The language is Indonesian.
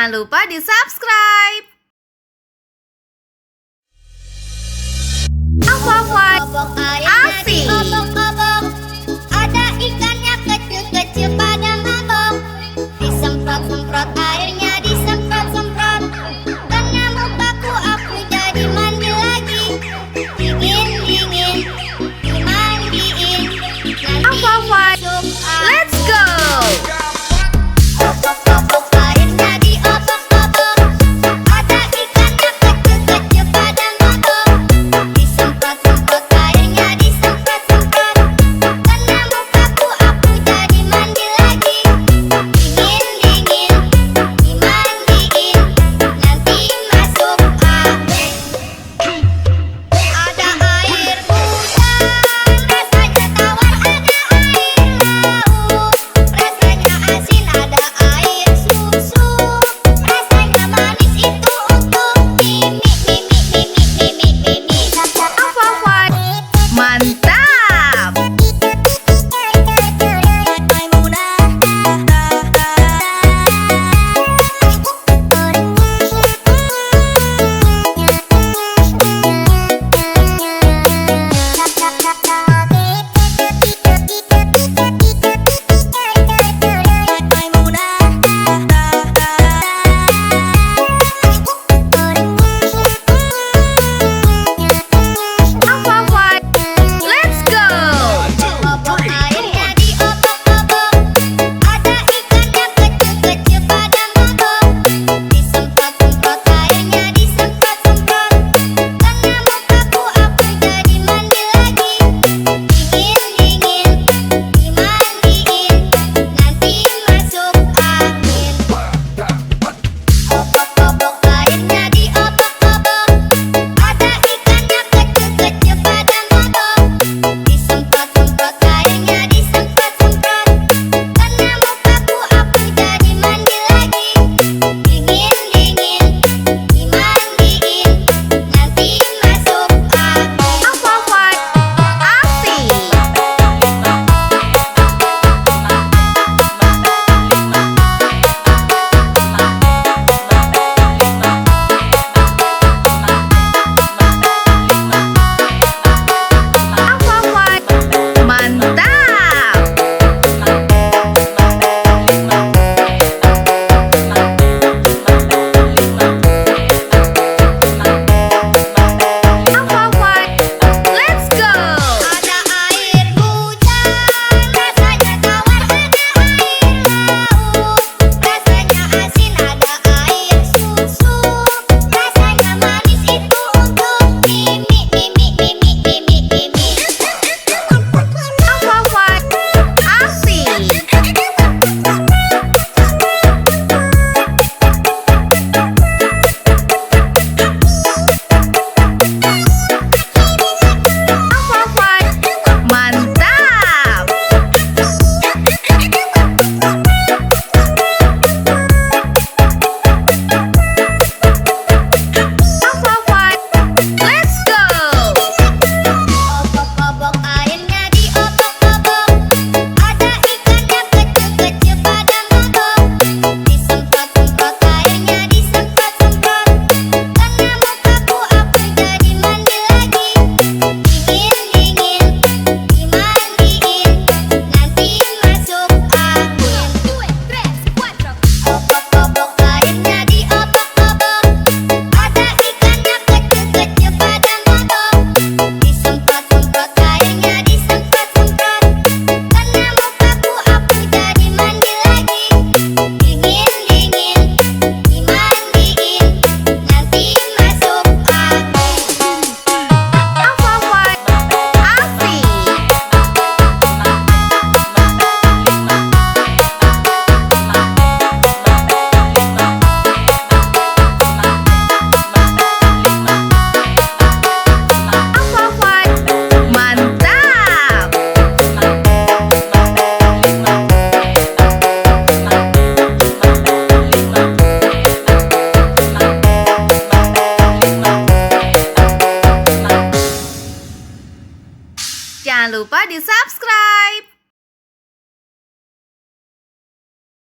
Jangan lupa di-subscribe. Obok airnya diobok-obok, ada ikannya kecil-kecil pada mabok. Disemprot-semprot airnya, disemprot-semprot, karena mukaku aku jadi mandi lagi. Dingin-dingin, dimandiin, nanti masuk Let's go! obok-obok airnya diobok-obok, ada ikannya kecil-kecil pada mabok. Disemprot-semprot airnya, disemprot-semprot, karena mukaku aku jadi mandi lagi. Dingin-dingin, dimandiin, nanti masuk angin. Ada air hujan, rasanya tawar. Ada air laut, rasanya asin. Ada air susu, rasanya manis. Itu untuk mimi, mimi, mimi, mimi, mimi. Mantap! Let's go! Obok airnya diobok-obok, ada ikannya kecil-kecil pada mabok. Disemprot-semprot airnya, disemprot-semprot, karena mukaku aku jadi mandi lagi. Dingin-dingin, dimandiin, nanti masuk angin. Obok-obok airnya diobok-obok, ada ikannya kecil-kecil pada mabok. Disemprot-semprot airnya, disemprot-semprot, karena mukaku aku jadi mandi lagi. Dingin-dingin, dimandiin, nanti masuk angin. Asik! Mantap! Let's go! Ada air hujan, rasanya tawar. Ada air laut, rasanya asin. Ada air susu, rasanya manis. Itu untuk mimi, mimi, mimi, mimi, mimi. Asik! Mantap! Let's go! Obok-obok airnya diobok-obok, ada ikannya kecil-kecil pada mabok. Disemprot-semprot airnya, disemprot-semprot, karena mukaku aku jadi mandi lagi. Dingin-dingin, dimandiin, nanti masuk angin. Obok-obok airnya diobok-obok, ada ikannya kecil-kecil pada mabok. Disemprot-semprot airnya, disemprot-semprot, karena mukaku aku jadi mandi lagi. Dingin-dingin, dimandiin, nanti masuk angin. Asik! Mantap! Jangan lupa di-subscribe.